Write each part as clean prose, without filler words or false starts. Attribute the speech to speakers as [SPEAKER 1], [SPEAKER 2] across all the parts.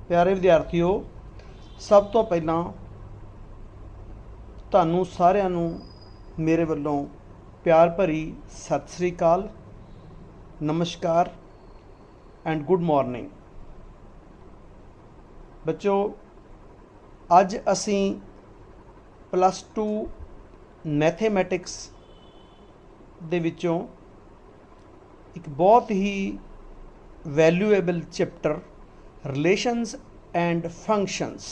[SPEAKER 1] प्यारे विद्यार्थियों, सब तो पहला ਤੁਹਾਨੂੰ ਸਾਰਿਆਂ ਨੂੰ ਮੇਰੇ ਵੱਲੋਂ प्यार भरी सत श्री अकाल, नमस्कार एंड गुड मॉर्निंग। बच्चों, अज असी +2 मैथेमैटिक्स दे विचों एक बहुत ही valuable chapter relations and functions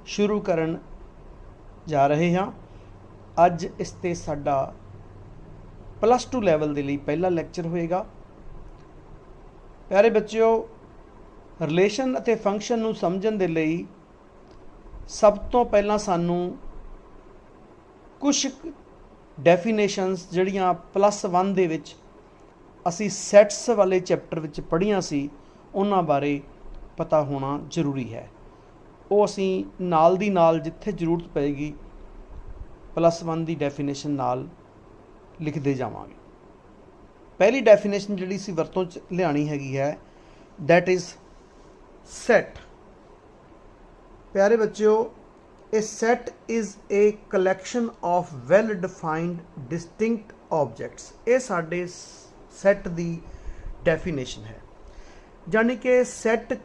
[SPEAKER 1] शुरू करन जा रहे हाँ। अज इस ते साडा +2 लैवल के लिए पहला लैक्चर होएगा। प्यारे बच्चों, रिलेशन अते फंक्शन नूं समझण दे लई सब तो पहला सानू कुछ डेफिनेशनस जिहड़ियां +1 दे विच असी सैट्स वाले चैप्टर विच पढ़ियां सी उन्हां बारे पता होना जरूरी है। वो असी नाल दी नाल जिथे जरूरत पेगी +1 की डेफिनेशन नाल लिखते जावांगे। पहली डेफिनेशन जिहड़ी सी वरतों च लियानी हैगी है, दैट इज़ सैट। प्यारे बच्चों, a set is a collection of well defined distinct objects. ये साडे सैट की डेफिनेशन है, यानी कि सैट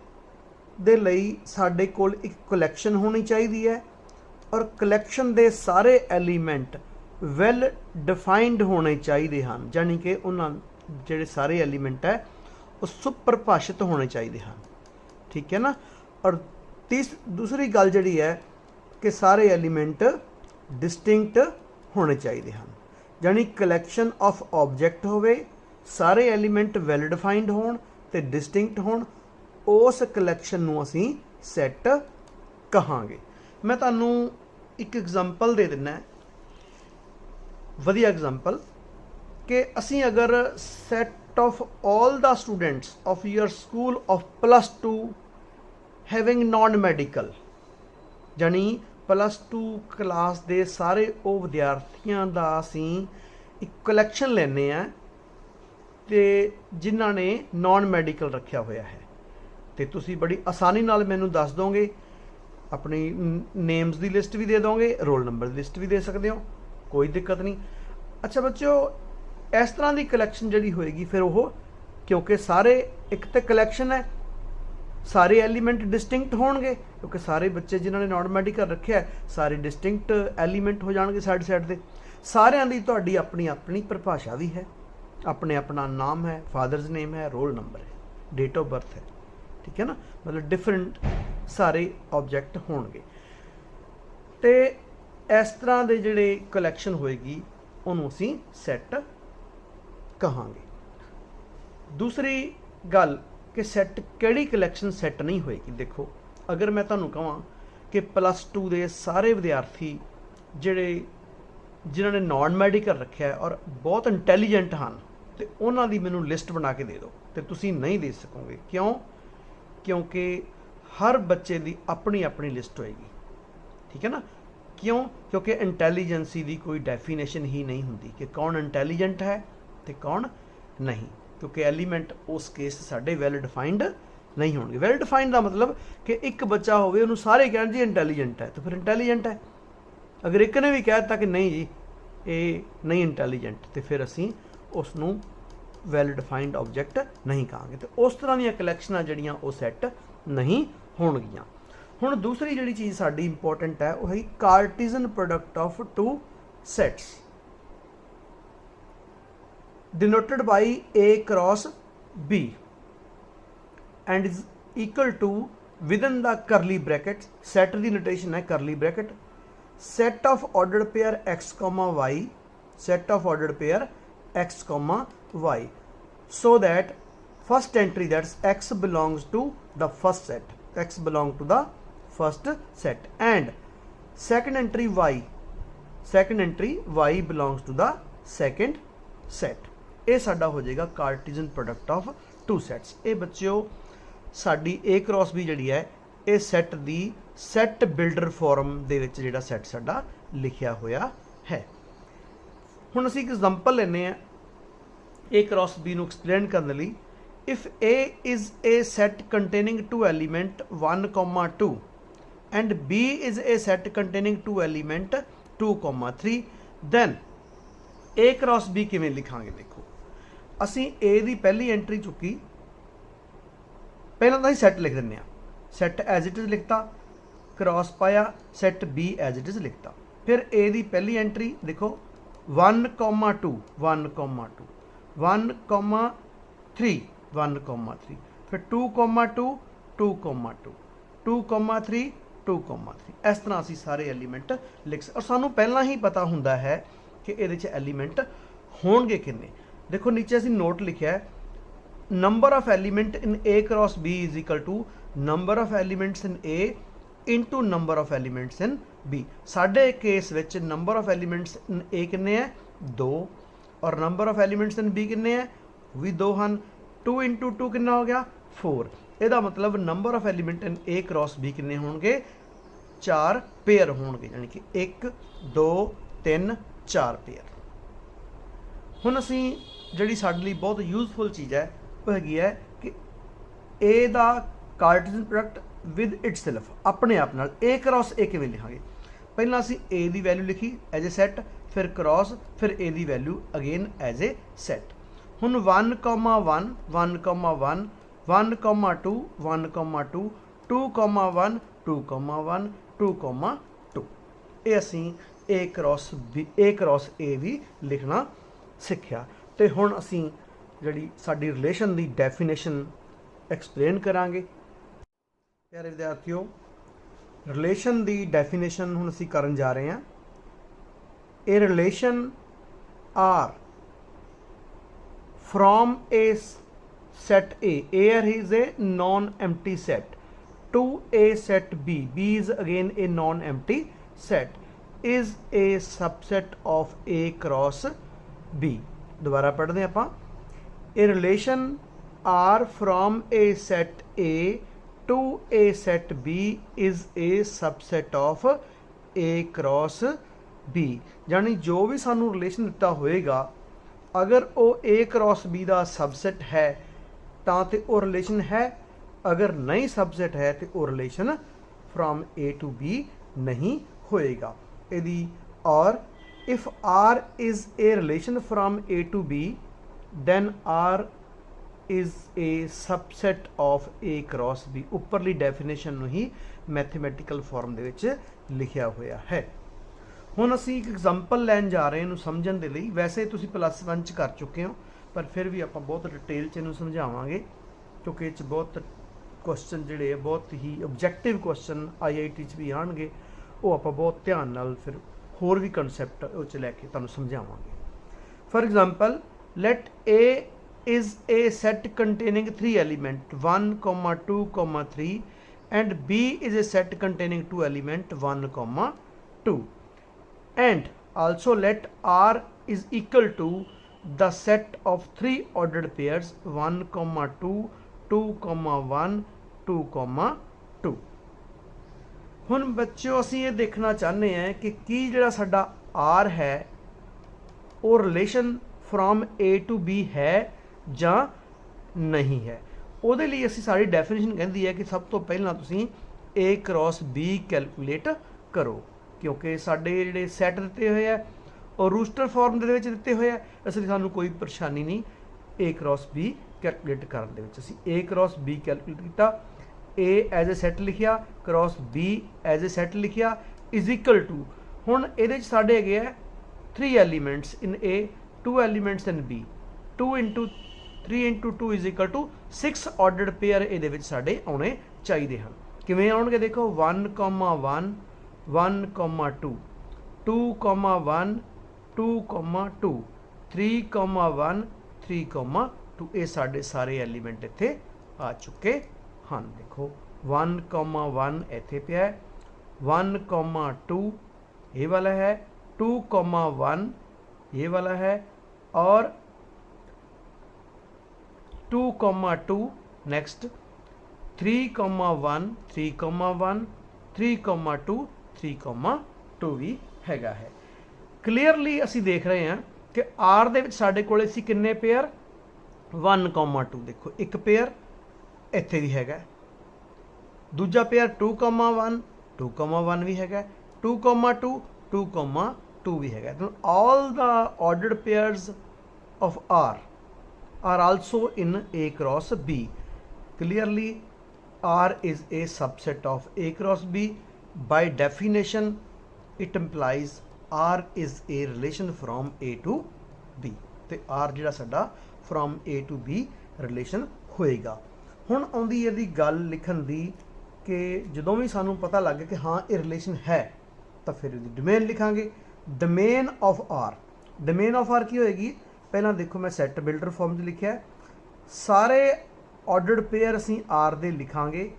[SPEAKER 1] दे लई साडे कोल एक कलैक्शन होनी चाहिए है और कलैक्शन दे सारे एलीमेंट वैल डिफाइंड होने चाहिए हैं, यानी कि उन्होंने जोड़े सारे एलीमेंट है वो सुपरिभाषित होने चाहिए हैं। ठीक है ना। और दूसरी गल जी है कि सारे एलीमेंट डिस्टिंक्ट होने चाहिए हैं, यानी कलैक्शन ऑफ ऑब्जेक्ट होवे, सारे एलीमेंट वैल डिफाइंड होण ते डिस्टिंक्ट होण, उस कलैक्शन नूं असीं सैट कहांगे। मैं तुहानूं एक एग्जाम्पल दे दिना है, वधिया एग्जाम्पल, कि असीं अगर set of all the students of your school of +2 having non medical, यानी +2 क्लास दे सारे वो विद्यार्थियों का असीं एक कलैक्शन लैने हैं ते जिन्हां ने नॉन मैडिकल रखा होया है, तो तुसी बड़ी आसानी नाल मैनू दस दोगे, अपनी नेम्स की लिस्ट भी दे दोगे, रोल नंबर की लिस्ट भी दे सकते हो, कोई दिक्कत नहीं। अच्छा बच्चों, इस तरह की कलैक्शन जी होएगी फिर वो, क्योंकि सारे एक तो कलैक्शन है, सारे एलीमेंट डिस्टिंक्ट होणगे, क्योंकि सारे बच्चे जिन्होंने नॉन मैडिकल रखे है सारे डिस्टिंक्ट एलीमेंट हो जाएंगे साइड साइड से। सारिਆਂ ਦੀ ਤੁਹਾਡੀ अपनी अपनी परिभाषा भी है, अपने अपना नाम है, फादर्स नेम है, रोल नंबर है, डेट ऑफ बर्थ है। ठीक है ना, मतलब डिफरेंट सारे ऑब्जेक्ट होणगे। तो इस तरह के जिहड़े कलैक्शन होएगी उन्होंने असीं सैट कहांगे। दूसरी गल कि सैट किहड़ी कलैक्शन सैट नहीं होएगी। देखो, अगर मैं तुहानूं कहां कि +2 के सारे विद्यार्थी जिहड़े जिन्होंने नॉन मैडिकल रखा है और बहुत इंटैलीजेंट हैं, तो उन्हां दी मैनूं लिस्ट बना के दे दो, तो तुसीं नहीं दे सकोगे। क्यों? क्योंकि हर बच्चे की अपनी अपनी लिस्ट होएगी। ठीक है ना। क्यों? क्योंकि इंटैलीजेंसी की कोई डेफिनेशन ही नहीं होंगी कि कौन इंटैलीजेंट है तो कौन नहीं, क्योंकि एलीमेंट उस केस साढ़े वैल डिफाइंड नहीं होंगे। वैल डिफाइंड का मतलब कि एक बच्चा होवे उन्होंने सारे कहन जी इंटैलीजेंट है, तो फिर इंटैलीजेंट है। अगर एक ने भी कह दिता कि नहीं जी ये नहीं इंटैलीजेंट, तो फिर असी उसनों वैल डिफाइंड ऑब्जेक्ट नहीं कहांगे। तो उस तरह दी कलैक्शनां जिहड़ियां वो सैट नहीं होणगियां। हुण दूसरी जिहड़ी चीज़ साडी इंपोर्टेंट है वो है cartesian product of 2 sets denoted by A cross B and is equal to within the curly bracket. Set की नोटेशन है curly bracket, set of ordered pair x, y, set of ordered pair x, y, so that first entry, that's x belongs to the first set, x belong to the first set, and second entry y belongs to the second set। ये साडा हो जाएगा Cartesian product of 2 SATS. ये बच्चों साडी A cross B जिहड़ी है ये set दी set builder form दे विच जिहड़ा सैट साडा लिखिया होया है। हुण असीं एक एग्जांपल लैने आ A क्रॉस B नूं एक्सप्लेन करने लई। if A is a set containing two element 1 comma 2 and B is a set containing two element 2 comma 3 then A cross B किवें लिखांगे। देखो असी A दी पहली एंट्री चुकी, पहला तो सैट लिख दें, सैट एज इट इज़ लिखता, क्रॉस पाया, set B as it is लिखता। फिर A दी पहली एंट्री देखो 1 comma 2 1 comma 2 1 comma 3 1 comma 3, फिर 2 comma 2 2 comma 2 2 comma 3 2 comma 3। इस तरह असी सारे एलीमेंट लिख और सानू पहला ही पता हुंदा है कि ये एलीमेंट होणगे किन्ने। देखो नीचे असी नोट लिखा है, number of element in A cross B is equal to number of elements in A into number of elements in B। साडे केस विच number of elements in A किन्ने है 2 और number of elements in B किन्ने है भी 2 हैं। 2 into 2 कितना हो गया 4। ਇਹਦਾ मतलब number of element in A cross B किन्ने होणगे 4 पेयर होणगे, यानी कि 1 2 3 4 पेयर। हुण असीं जिहड़ी साडे लई बहुत यूजफुल चीज़ है वो हैगी है कि A दा कार्टेशियन प्रोडक्ट विद इटसेल्फ अपने आप नाल A क्रॉस A किवें लिखांगे। पहला असीं A दी वैल्यू लिखी एज ए सैट, फिर क्रॉस, फिर A दी value again as a set. हुण 1 comma 1 1 comma 1 1 comma 2 1 comma 2 2 comma 1 2 comma 1 2 comma 2 ये असीं A क्रॉस A भी लिखना सीखिया। तो हुण असीं जिहड़ी साडी रिलेशन दी डेफिनेशन एक्सप्लेन करांगे। प्यारे विद्यार्थियों, रिलेशन दी डेफिनेशन हुण असीं करन जा रहे हैं। A relation R from a set A is a non-empty set to a set B is again a non-empty set, is a subset of A cross B। दोबारा पढ़ते हैं आपां, a relation R from a set A to a set B is a subset of A cross B। यानी जो भी सानू relation दिता होएगा अगर वो A क्रॉस B का सबसैट है तो वो रिलेशन है, अगर नहीं सबसैट है तो वो relation from A to B नहीं होएगा। यदि और if R is a relation from A to B then R is a subset of A cross B। उपरली डेफिनेशन ही मैथमेटिकल फॉर्म दे विच लिखिया होया है। हुण असीं एक एग्जाम्पल लैन जा रहे हैं समझण दे लई। वैसे तुसीं +1 च कर चुके हो पर फिर भी आपां बहुत डिटेल च इहनूं समझावांगे क्योंकि इह बहुत क्वेश्चन जिहड़े बहुत ही ऑब्जैक्टिव क्वेश्चन IIT च भी आउणगे, वो आपां बहुत ध्यान नाल फिर होर भी कंसैप्ट उह च लैके तुहानूं समझावांगे। For example let A is a set containing 3 element 1 2 3 and B is a set containing 2 element 1 2 and also let R is equal to the set of 3 ordered pairs 1 2 2 1 2 2। हुण बच्चों असीं ये देखना चाहते हैं कि जिहड़ा साडा R है वो relation from A to B है जां नहीं है। उहदे लई असीं साडी डेफिनेशन कहंदी है कि सब तो पहलां तुसीं A क्रॉस B कैलकुलेट करो क्योंकि साडे जिहड़े सैट दिते हुए है और रूस्टर फॉर्म दे विच दिते हुए है, इसलिए सानू कोई परेशानी नहीं A क्रॉस B कैलकुलेट करन दे विच। असीं A क्रॉस B कैलकुलेट कीता, A एज ए सैट लिखिया, cross B as a set लिखिया इज इक्वल टू हुण इहदे च साडे हैगे है 3 elements in A 2 elements in B 2 into 3 into 2 is equal to 6 ordered pair इहदे विच साडे आउणे चाहीदे हन। किवें आउणगे देखो 1 1 1 2 2 1 2 2 3 1 3 2 ये साढ़े सारे एलीमेंट इत्थे आ चुके हैं। देखो 1 1 इत्थे पिया है, 1 2 ये वाला है, 2 1 ये वाला है और 2 2 नेक्स्ट 3 1 3 1 3 2 3 2 भी हैगा है। क्लीयरली असी देख रहे हैं कि R दे विच साडे कोले सी किन्ने पेयर 1,2 देखो एक पेयर ਇੱਥੇ भी हैगा, दूजा पेयर 2,1 2,1 भी हैगा, 2,2 2,2 भी हैगा। तो all the ordered pairs of R are also in A cross B. Clearly R is a subset of A cross B. By definition it implies R is a relation from A to B, ਤੇ R ਜਿਹੜਾ ਸਾਡਾ from A to B relation ਹੋਏਗਾ। ਹੁਣ ਆਉਂਦੀ ਇਹਦੀ ਗੱਲ ਲਿਖਣ ਦੀ ਕਿ ਜਦੋਂ ਵੀ ਸਾਨੂੰ ਪਤਾ ਲੱਗ ਗਿਆ ਕਿ ਹਾਂ ਇਹ ਰਿਲੇਸ਼ਨ ਹੈ ਤਾਂ ਫਿਰ ਇਹਦੀ ਡੋਮੇਨ ਲਿਖਾਂਗੇ। Domain of R, domain of R ਕੀ ਹੋਏਗੀ? ਪਹਿਲਾਂ ਦੇਖੋ ਮੈਂ ਸੈੱਟ ਬਿਲਡਰ ਫਾਰਮ 'ਚ ਲਿਖਿਆ, ਸਾਰੇ ਆਰਡਰਡ ਪੇਅਰ ਅਸੀਂ ਆਰ ਦੇ ਲਿਖਾਂਗੇ,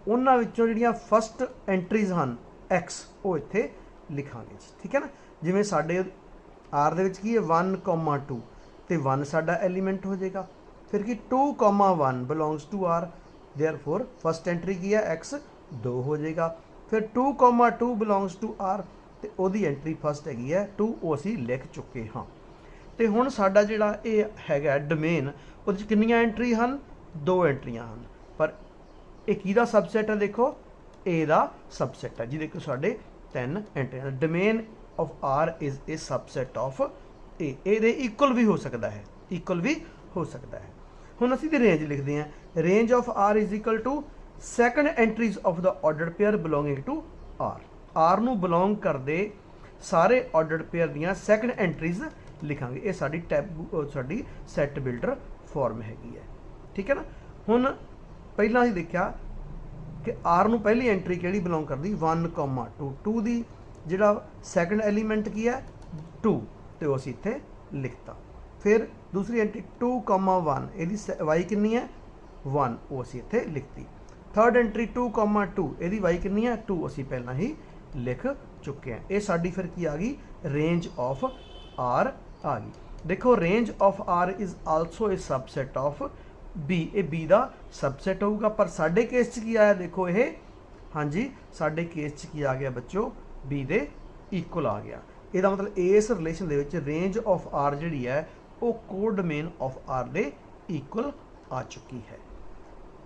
[SPEAKER 1] ਉਹਨਾਂ ਵਿੱਚੋਂ ਜਿਹੜੀਆਂ ਫਸਟ ਐਂਟਰੀਜ਼ ਹਨ ਐਕਸ ਉਹ ਇੱਥੇ ਲਿਖਾਂਗੇ ਜੀ, ਠੀਕ ਹੈ ਨਾ। ਜਿਵੇਂ ਸਾਡੇ ਆਰ ਦੇ ਵਿੱਚ ਕੀ ਹੈ 1,2 ਤੇ 1 ਸਾਡਾ ਐਲੀਮੈਂਟ ਹੋ ਜਾਏਗਾ, ਫਿਰ ਕੀ 2,1 belongs to R, therefore first entry की है एक्स 2 हो जाएगा। फिर 2,2 बिलोंग्स टू आर, तो वही एंट्री फस्ट हैगी है 2, वो असी लिख चुके हाँ। तो हुण साडा जिहड़ा ये हैगा डोमेन उहदे कितनियां एंट्री हैं? 2 एंट्रियां हैं, पर एक किहदा सबसैट है? देखो ए दा सबसैट है जी। देखो साडे 3 एंट्रियां। Domain of R is a subset of A, ये इक्वल भी हो सकता है, इक्वल भी हो सकता है। ਹੁਣ ਅਸੀਂ ਦੀ ਰੇਂਜ ਲਿਖਦੇ ਹਾਂ, range of R is equal to second entries of ਦਾ ordered pair belonging to R. R ਨੂੰ ਬਿਲੋਂਗ ਕਰਦੇ ਸਾਰੇ ਆਰਡਰਡ ਪੇਅਰ ਦੀਆਂ ਸੈਕੰਡ ਐਂਟਰੀਜ਼ ਲਿਖਾਂਗੇ। ਇਹ ਸਾਡੀ ਸਾਡੀ ਸੈੱਟ ਬਿਲਡਰ ਫਾਰਮ ਹੈਗੀ ਹੈ, ਠੀਕ ਹੈ ਨਾ। ਹੁਣ ਪਹਿਲਾਂ ਅਸੀਂ ਦੇਖਿਆ ਕਿ ਆਰ ਨੂੰ ਪਹਿਲੀ ਐਂਟਰੀ ਕਿਹੜੀ ਬਿਲੋਂਗ ਕਰਦੀ? 1,2 2 ਦੀ ਜਿਹੜਾ ਸੈਕੰਡ ਐਲੀਮੈਂਟ ਕੀ ਹੈ 2, ਤੇ ਉਹ ਅਸੀਂ ਇੱਥੇ ਲਿਖਤਾ। फिर दूसरी एंट्री 2,1 ਇਹਦੀ y ਕਿੰਨੀ ਹੈ 1, ਉਹ ਅਸੀਂ ਇੱਥੇ ਲਿਖਤੀ। थर्ड एंट्री 2,2 ਇਹਦੀ y ਕਿੰਨੀ ਹੈ 2, ਅਸੀਂ ਪਹਿਲਾਂ ਹੀ ਲਿਖ ਚੁੱਕੇ ਹਾਂ। ਇਹ ਸਾਡੀ ਫਿਰ ਕੀ ਆ ਗਈ? ਰੇਂਜ ਆਫ R ਆ ਗਈ। ਦੇਖੋ range of R is also A subset of B, ਇਹ B ਦਾ ਸਬਸੈਟ ਹੋਊਗਾ। ਪਰ ਸਾਡੇ ਕੇਸ 'ਚ ਕੀ ਆਇਆ? ਦੇਖੋ ਇਹ ਹਾਂਜੀ ਸਾਡੇ ਕੇਸ 'ਚ ਕੀ ਆ ਗਿਆ ਬੱਚੋ? B ਦੇ ਇਕੁਅਲ ਆ ਗਿਆ। ਇਹਦਾ ਮਤਲਬ ਇਸ ਰਿਲੇਸ਼ਨ ਦੇ ਵਿੱਚ ਰੇਂਜ ਆਫ R ਜਿਹੜੀ ਹੈ वो कोडोमेन ऑफ आर दे इक्वल आ चुकी है।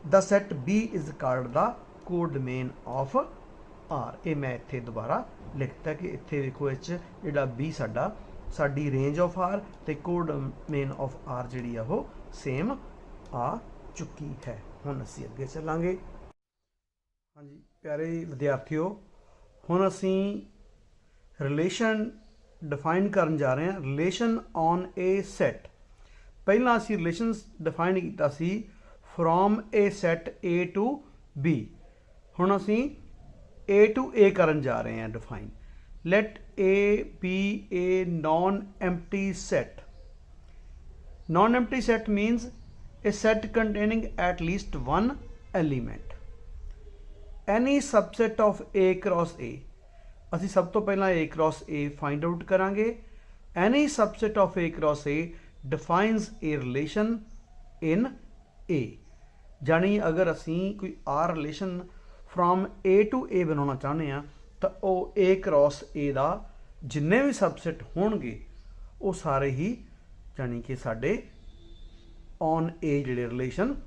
[SPEAKER 1] The set B is called the codomain of R. ये मैं इत्थे दोबारा लिखता कि इत्थे देखो इस जिहड़ा बी साडा साडी रेंज ऑफ आर ते कोडोमेन ऑफ आर जिहड़ी आ वो सेम आ चुकी है। हुण असीं अगे चलांगे। हाँ जी प्यारे विद्यार्थियों, हुण असीं रिलेशन डिफाइन करन जा रहे हैं। Relation on a set. पहला असी रिलेशन डिफाइन किया सी from a set A to B. हुण असी ए टू ए करन जा रहे हैं define. Let A be a non empty set. Non empty set means a set containing at least one element. Any subset of A cross A. ਅਸੀਂ ਸਭ ਤੋਂ ਪਹਿਲਾਂ A cross A find out करांगे। Any subset of A cross A defines a relation in A। जानी अगर असी कोई R relation from A to A बनाना चाहते हैं तो वो A क्रॉस A दा जिन्ने भी सबसेट होणगे वो सारे ही जानी कि साडे ऑन A जिहड़े रिलेशन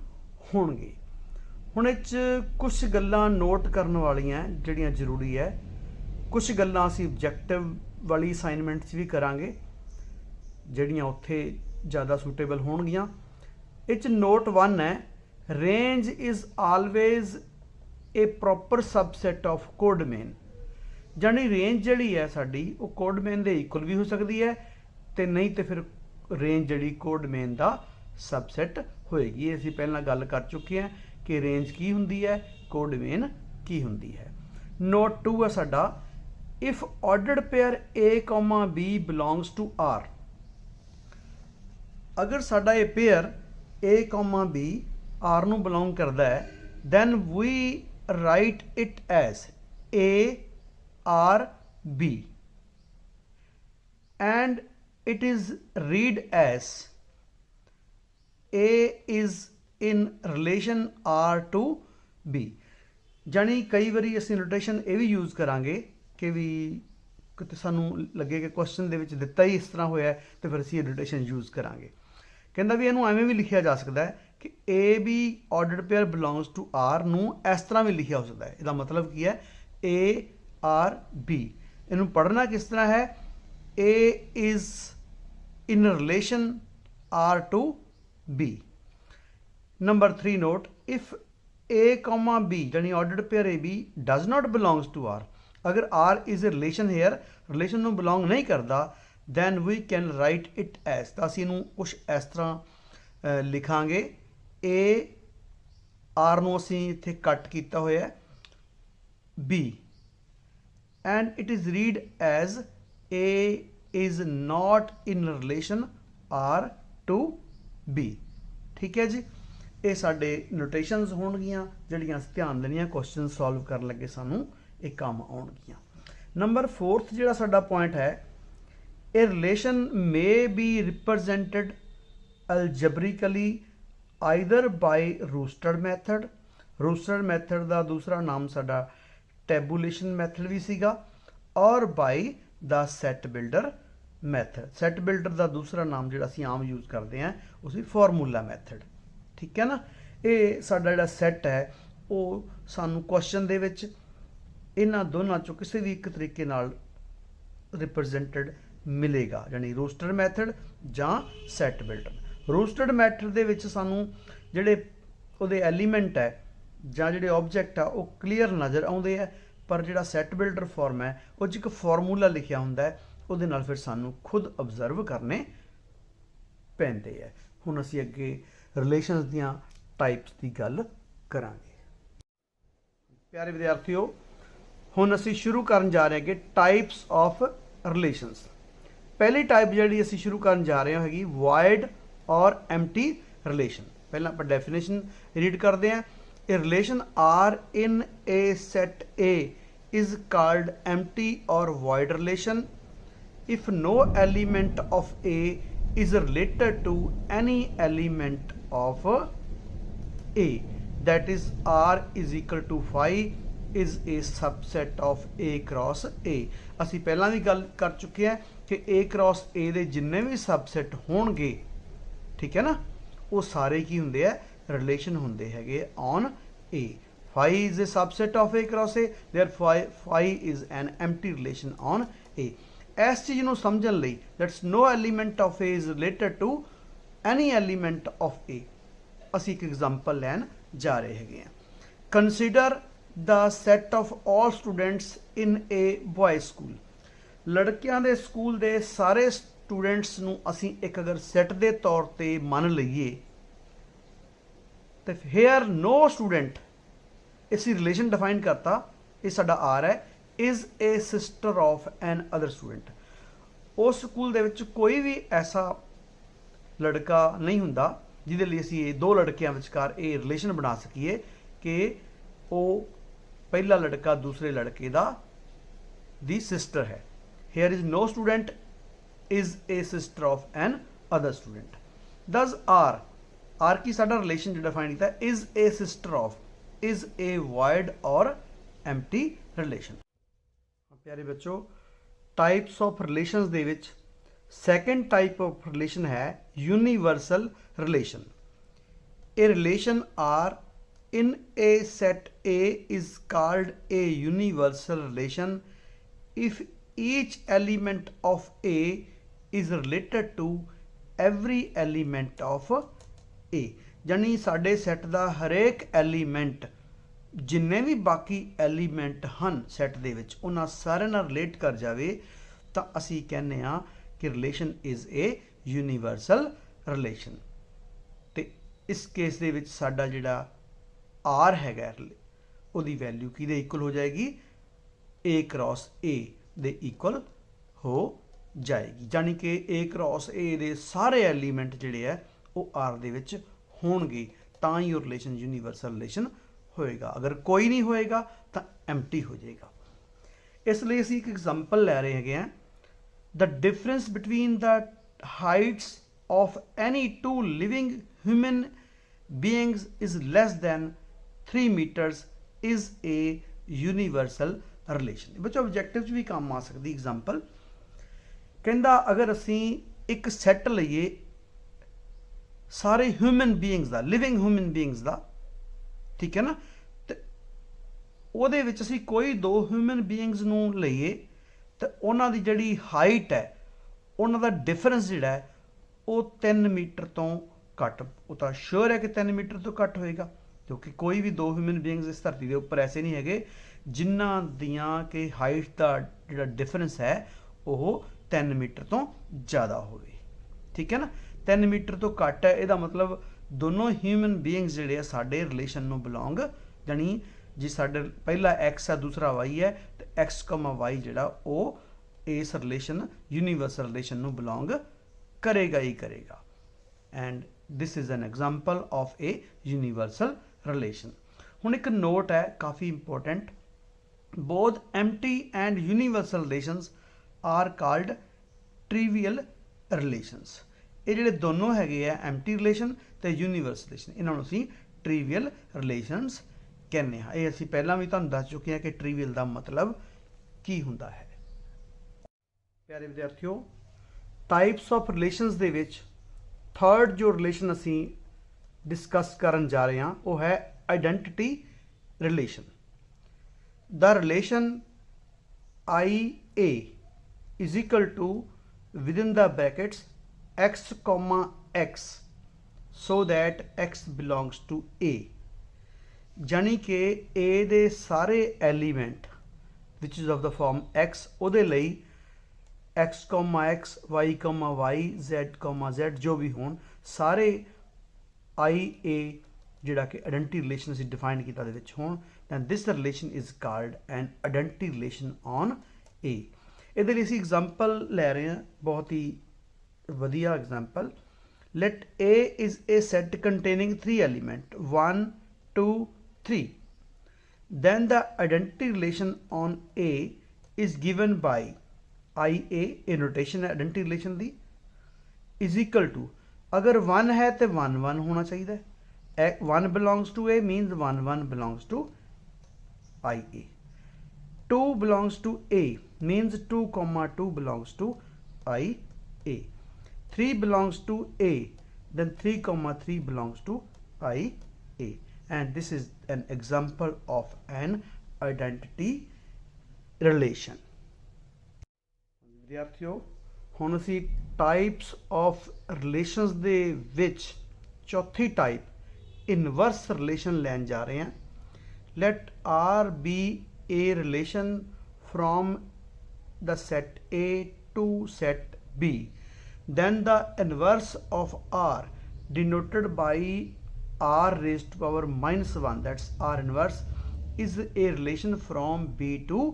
[SPEAKER 1] होणगे। हुण इह 'च कुछ गल्लां नोट करन वालियां जिहड़ियां जरूरी है। कुछ गल्लां असीं ऑब्जैक्टिव वाली असाइनमेंट भी करांगे जिहड़ियां उत्थे ज़्यादा सूटेबल होणगियां। इह नोट 1 है, range is always A proper सबसैट of कोडमेन। जानी रेंज जिहड़ी है साडी वो कोडमेन दे इक्वल भी हो सकती है ते नहीं तो फिर रेंज जिहड़ी कोडमेन दा सबसैट होएगी। असीं पहलां गल कर चुके हैं कि रेंज की हुंदी है, कोडमेन की हुंदी है। नोट 2 है साडा, if ordered pair A, B belongs to R। अगर साडा ये पेयर A, B R नू belong करता है then we write it as A R B and it is read as A is in relation R to B। जानी कई बारी असीं नोटेशन ये भी यूज़ करांगे कि भी किते सानू लगे कि क्वेश्चन दे विच दिता ही इस तरह होया तो फिर असीं नोटेशन यूज़ करांगे कहता भी इनू एवें भी लिखा जा सकता है कि a b ordered pair belongs to R नू इस तरह भी लिखा हो सकता है। इसका मतलब की है ए आर बी। इनू पढ़ना किस तरह है, A is in relation R to B. Number 3 note, if A comma B यानी ordered pair A B does not belongs to R, अगर R is a relation here relation में belong नहीं करता, then we can write it as, तो असीं इनू कुछ इस तरह लिखांगे, ए आर नू असीं इत्थे कट कीता होया b and it is read as a is not in relation R to b. ठीक है जी, ये साडे नोटेशनस होणगियां जिहड़ियां असीं ध्यान देनियां क्वेश्चन सॉल्व करन लगे सानू ये काम आउणगियां। नंबर 4 जिहड़ा साडा पॉइंट है, a relation may be represented algebraically either by roster method. Roster method का दूसरा नाम साडा टैबूलेशन मैथड भी सीगा, और by the set builder method. Set builder का दूसरा नाम जिहड़ा असीं आम यूज़ करते हैं उसी फॉर्मूला मैथड। ठीक है ना, ये साडा जिहड़ा सैट है वो सानू क्वेश्चन दे विच इन्हां दोनों चों किसी भी एक तरीके नाल रिप्रजेंटेड मिलेगा, यानी रोस्टर मैथड जां सैट बिल्डर। रोस्टेड मैथड दे विच सानू जिहड़े उहदे एलीमेंट है जां जिहड़े ऑब्जेक्ट आ वो क्लीयर नज़र आउंदे है, पर जिहड़ा सैट बिल्डर फॉर्म है वो च एक फॉर्मूला लिखिया हुंदा है, उहदे नाल फिर सानू खुद ऑब्जर्व करने पैंदे है। हुण असीं अगे रिलेशनस दियां टाइप्स की गल करांगे। प्यारे विद्यार्थियों, हुण असीं शुरू करन जा रहे हैं कि टाइप्स ऑफ रिलेशनस। पहली टाइप जिहड़ी असीं शुरू करन जा रहे हैगी वाइड और एम्प्टी रिलेशन। पहला आपां डेफिनेशन रीड करते हैं। A relation R in a set A is called empty or void relation if no element of A is related to any element of A, that is R is equal to phi is a subset of A cross A। असी पहला भी गल कर चुके हैं कि A cross A दे जिन्ने भी सबसेट होणगे, ठीक है ना, वो सारे की हुंदे है रिलेशन हुंदे हैगे on A। phi is a subset of A cross A, therefore phi is an empty relation on A। इस चीज़ को समझने लई that's no element of A is related to any element of A, असी एक example लैन जा रहे हैं। Consider the set of all students in a boy school. लड़कियां दे स्कूल दे सारे स्टूडेंट्स नू असी एक अगर सैट दे तौर पर मन लईए तो हेयर नो स्टूडेंट, इसी रिलेशन डिफाइन करता, ये साडा आर है, is a sister of N other student. उस स्कूल दे विच कोई भी ऐसा लड़का नहीं हुंदा जिहदे लई असीं ये दो लड़कियां विचकार ये रिलेशन बना सकीए कि वो पहला लड़का दूसरे लड़के दी सिस्टर है। Here is no student is a sister of N other student. Thus R की साडा रिलेशन जो डिफाइन किया is a sister of is a void or empty relation. प्यारे बच्चों, टाइप्स ऑफ रिलेशंस दे विच सैकेंड टाइप ऑफ रिलेशन है universal relation. A relation R in a set A is called a universal relation if each element of A is related to every element of ए। यानी साडे set का हरेक element जिन्ने भी बाकी element हैं set दे विच उन्हां सारे नाल रिलेट कर जाए तो असी कहने आ कि relation is a universal relation. तो इस केस दे विच साडा जिहड़ा आर हैगा उहदी वैल्यू किहदे इक्वल हो जाएगी, ए क्रॉस ए दे इक्वल हो जाएगी। यानी कि ए क्रॉस ए दे सारे एलीमेंट जिहड़े है वो आर दे विच होणगे, तां ही वो रिलेशन यूनिवर्सल रिलेशन होएगा। अगर कोई नहीं होएगा तो एम्प्टी हो जाएगा। इसलिए असीं एक एग्जाम्पल लै रहे हैं, the difference between the heights of any two living human beings is less than 3 metres is a universal relation. बच्चों ऑब्जेक्टिव भी काम आ सकती एग्जाम्पल। कहता अगर असीं एक सैट लईए सारे ह्यूमन बीइंग्स का, लिविंग ह्यूमन बीइंग्स का, ठीक है ना। तो ਉਹਦੇ ਵਿੱਚ ਅਸੀਂ कोई दो ह्यूमन बीइंग्स ਨੂੰ ਲਈਏ तो ਉਹਨਾਂ ਦੀ ਜਿਹੜੀ ਹਾਈਟ ਹੈ ਉਹਨਾਂ ਦਾ ਡਿਫਰੈਂਸ ਜਿਹੜਾ ਹੈ ਉਹ 3 ਮੀਟਰ ਤੋਂ ਘੱਟ, ਉਹ ਤਾਂ ਸ਼ੋਰ ਹੈ ਕਿ 3 ਮੀਟਰ ਤੋਂ ਘੱਟ ਹੋਏਗਾ, ਕਿਉਂਕਿ ਕੋਈ ਵੀ ਦੋ ਹਿਊਮਨ ਬੀਇੰਗਸ ਇਸ ਧਰਤੀ ਦੇ ਉੱਪਰ ਐਸੇ ਨਹੀਂ ਹੈਗੇ ਜਿਨ੍ਹਾਂ ਦੀਆਂ ਕਿ ਹਾਈਟ ਦਾ ਜਿਹੜਾ ਡਿਫਰੈਂਸ ਹੈ ਉਹ 3 ਮੀਟਰ ਤੋਂ ਜ਼ਿਆਦਾ ਹੋਵੇ, ਠੀਕ ਹੈ ਨਾ। 3 ਮੀਟਰ ਤੋਂ ਘੱਟ ਹੈ, ਇਹਦਾ ਮਤਲਬ ਦੋਨੋਂ ਹਿਊਮਨ ਬੀਇੰਗਸ ਜਿਹੜੇ ਆ ਸਾਡੇ ਰਿਲੇਸ਼ਨ ਨੂੰ ਬਿਲੋਂਗ, ਜਾਣੀ ਜੀ ਸਾਡੇ ਪਹਿਲਾ ਐਕਸ ਹੈ ਦੂਸਰਾ ਵਾਈ ਹੈ, ਤੇ ਐਕਸ ਕਮਾ ਵਾਈ ਜਿਹੜਾ ਉਹ ਇਸ ਰਿਲੇਸ਼ਨ ਯੂਨੀਵਰਸਲ ਰਿਲੇਸ਼ਨ ਨੂੰ ਬਿਲੋਂਗ ਕਰੇਗਾ ਹੀ ਕਰੇਗਾ। And this is an example of A universal relation. ਹੁਣ ਇੱਕ ਨੋਟ ਹੈ ਕਾਫੀ important, both empty and universal relations are called trivial relations। ਇਹ ਜਿਹੜੇ ਦੋਨੋਂ ਹੈਗੇ ਆ empty relation ਤੇ universal relation, ਇਹਨਾਂ ਨੂੰ ਅਸੀਂ trivial relations ਕਹਿੰਦੇ ਹਾਂ। ਇਹ ਅਸੀਂ ਪਹਿਲਾਂ ਵੀ ਤੁਹਾਨੂੰ ਦੱਸ ਚੁੱਕੇ ਹਾਂ ਕਿ trivial ਦਾ ਮਤਲਬ ਕੀ ਹੁੰਦਾ ਹੈ। ਪਿਆਰੇ ਵਿਦਿਆਰਥੀਓ, ਟਾਈਪਸ ਆਫ ਰਿਲੇਸ਼ਨਸ ਦੇ ਵਿੱਚ ਥਰਡ ਜੋ ਰਿਲੇਸ਼ਨ ਅਸੀਂ ਡਿਸਕਸ ਕਰਨ ਜਾ ਰਹੇ ਹਾਂ ਉਹ ਹੈ identity relation. The relation IA is equal to within the brackets x comma x so that x belongs to A, ਜਾਨੀ ਕਿ A ਦੇ ਸਾਰੇ element which is of the form x ਉਹਦੇ ਲਈ x comma x y comma y z comma z ਜੋ ਵੀ ਹੋਣ ਸਾਰੇ IA ਜਿਹੜਾ ਕਿ ਆਇਡੈਂਟੀ ਰਿਲੇਸ਼ਨ ਅਸੀਂ ਡਿਫਾਈਨ ਕੀਤਾ ਦੇ ਵਿੱਚ ਹੋਣ, then this relation is called an identity relation on A। ਇਹਦੇ ਲਈ ਅਸੀਂ ਐਗਜ਼ਾਮਪਲ ਲੈ ਰਹੇ ਹਾਂ, ਬਹੁਤ ਹੀ ਵਧੀਆ example. let A is a set containing 3 elements 1 2 3, then the identity relation on A is given by IA, a notation है identity relation the, is equal to, अगर 1 है तो 1 1 होना चाहिए, 1 belongs to A means 1 1 belongs to IA, 2 belongs to A means 2 comma 2 belongs to IA, 3 belongs to A then 3 comma 3 belongs to IA, and this is an example of an identity relation। ਵਿਦਿਆਰਥੀਓ, ਹੁਣ ਅਸੀਂ types of relations ਦੇ ਵਿੱਚ ਚੌਥੀ type inverse relation ਲੈਣ ਜਾ ਰਹੇ ਹਾਂ। let R be a relation from the set A to set B, then the inverse of R denoted by R raised to power -1, that's R inverse, is a relation from B to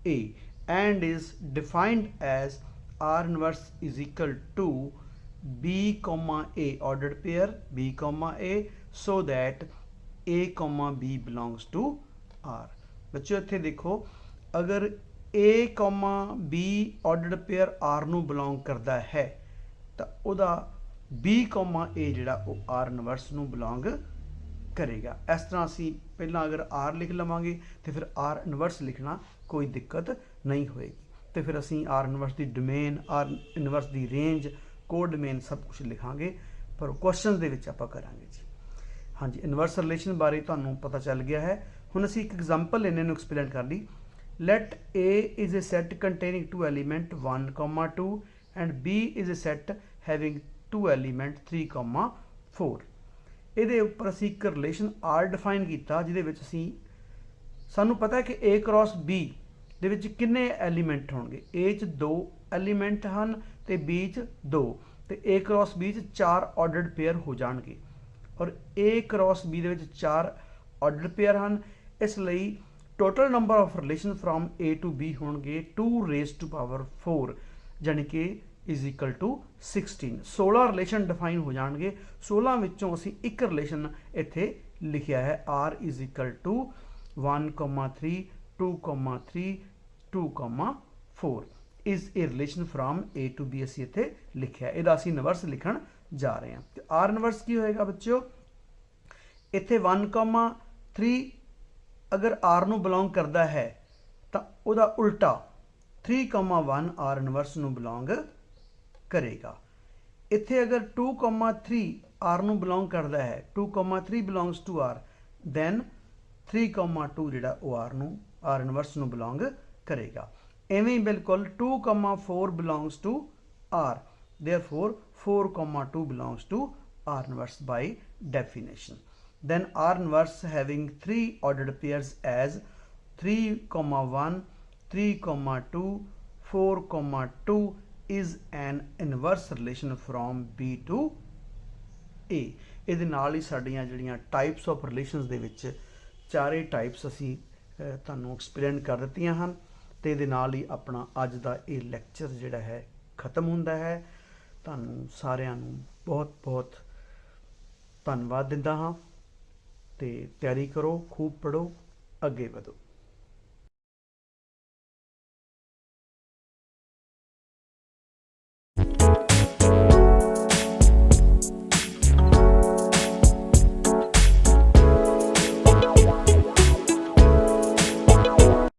[SPEAKER 1] A and is defined as R inverse is equal to B comma A ordered pair B comma A so that A comma B belongs to R। बच्चों इत्थे देखो, अगर A comma B ordered pair R ਨੂੰ belong करता है तो ਉਹਦਾ B comma A ਜਿਹੜਾ ਉਹ R inverse ਨੂੰ belong ਕਰੇਗਾ। ਇਸ ਤਰ੍ਹਾਂ ਅਸੀਂ ਪਹਿਲਾਂ ਅਗਰ R ਲਿਖ ਲਵਾਂਗੇ ਤੇ ਫਿਰ R inverse ਲਿਖਣਾ ਕੋਈ ਦਿੱਕਤ ਨਹੀਂ ਹੋਏਗੀ, ਤੇ ਫਿਰ ਅਸੀਂ R inverse ਦੀ ਡੋਮੇਨ, R inverse ਦੀ ਰੇਂਜ, ਕੋਡੋਮੇਨ ਸਭ ਕੁਝ ਲਿਖਾਂਗੇ, ਪਰ ਕੁਐਸਚਨ ਦੇ ਵਿੱਚ ਆਪਾਂ ਕਰਾਂਗੇ ਜੀ। ਹਾਂਜੀ, ਇਨਵਰਸ ਰਿਲੇਸ਼ਨ ਬਾਰੇ ਤੁਹਾਨੂੰ ਪਤਾ ਚੱਲ ਗਿਆ ਹੈ। ਹੁਣ ਅਸੀਂ ਇੱਕ ਐਗਜ਼ਾਮਪਲ ਇਹਨਾਂ ਨੂੰ ਐਕਸਪਲੇਨ ਕਰ ਲਈ। let A is a set containing 2 elements 1 comma 2 and B is a set having 2 elements 3 comma 4। ਇਹਦੇ ਉੱਪਰ ਅਸੀਂ ਇੱਕ ਰਿਲੇਸ਼ਨ R ਡਿਫਾਈਨ ਕੀਤਾ ਜਿਹਦੇ ਵਿੱਚ ਅਸੀਂ ਸਾਨੂੰ ਪਤਾ ਹੈ ਕਿ A cross B ਦੇ ਵਿੱਚ ਕਿੰਨੇ ਐਲੀਮੈਂਟ ਹੋਣਗੇ। A 'ਚ 2 ਐਲੀਮੈਂਟ ਹਨ ਤੇ B 'ਚ 2, ਤੇ A cross B 'ਚ 4 ਆਰਡਰਡ ਪੇਅਰ ਹੋ ਜਾਣਗੇ, ਔਰ A cross B ਦੇ ਵਿੱਚ 4 ਆਰਡਰਡ ਪੇਅਰ ਹਨ। ਇਸ ਲਈ total number of relation from A to B ਹੋਣਗੇ 2 raised to power 4, ਜਾਣੀ ਕਿ is equal to 16। 16 relation define ਹੋ ਜਾਣਗੇ। 16 ਵਿੱਚੋਂ ਅਸੀਂ ਇੱਕ ਰਿਲੇਸ਼ਨ ਇੱਥੇ ਲਿਖਿਆ ਹੈ R is equal to 1 3 2 3 2 4 is a relation from A to B ਅਸੀਂ ਇੱਥੇ ਲਿਖਿਆ। ਇਹਦਾ ਅਸੀਂ ਇਨਵਰਸ ਲਿਖਣ ਜਾ ਰਹੇ ਹਾਂ। ਤੇ R ਇਨਵਰਸ ਕੀ ਹੋਏਗਾ ਬੱਚਿਓ, ਇੱਥੇ 1 3 ਅਗਰ R ਨੂੰ ਬਿਲੋਂਗ ਕਰਦਾ ਹੈ ਤਾਂ ਉਹਦਾ ਉਲਟਾ 3 1 R ਇਨਵਰਸ ਨੂੰ ਬਿਲੋਂਗ ਕਰੇਗਾ। ਇੱਥੇ ਅਗਰ 2 3 R ਨੂੰ ਬਿਲੋਂਗ ਕਰਦਾ ਹੈ 2,3 ਬਿਲੋਂਗਸ ਟੂ R, ਦੈਨ 3,2 ਜਿਹੜਾ ਉਹ R ਨੂੰ R ਇਨਵਰਸ ਨੂੰ ਬਿਲੋਂਗ ਕਰੇਗਾ। ਐਵੇਂ ਹੀ ਬਿਲਕੁਲ 2,4 belongs to R, therefore 4,2 belongs to R inverse by definition. Then R inverse having three ordered pairs as 3,1, 3,2, 4,2 is an inverse relation from B to A। ਇਹਦੇ ਨਾਲ ਹੀ ਸਾਡੀਆਂ ਜਿਹੜੀਆਂ ਟਾਈਪਸ ਆਫ ਰਿਲੇਸ਼ਨਸ ਦੇ ਵਿੱਚ ਚਾਰੇ ਟਾਈਪਸ ਅਸੀਂ ਤੁਹਾਨੂੰ ਐਕਸਪਲੇਨ ਕਰ ਦਿੱਤੀਆਂ ਹਨ, ਅਤੇ ਇਹਦੇ ਨਾਲ ਹੀ ਆਪਣਾ ਅੱਜ ਦਾ ਇਹ ਲੈਕਚਰ ਜਿਹੜਾ ਹੈ ਖਤਮ ਹੁੰਦਾ ਹੈ। ਤੁਹਾਨੂੰ ਸਾਰਿਆਂ ਨੂੰ ਬਹੁਤ ਬਹੁਤ ਧੰਨਵਾਦ ਦਿੰਦਾ ਹਾਂ, ਅਤੇ ਤਿਆਰੀ ਕਰੋ, ਖੂਬ ਪੜ੍ਹੋ, ਅੱਗੇ ਵਧੋ।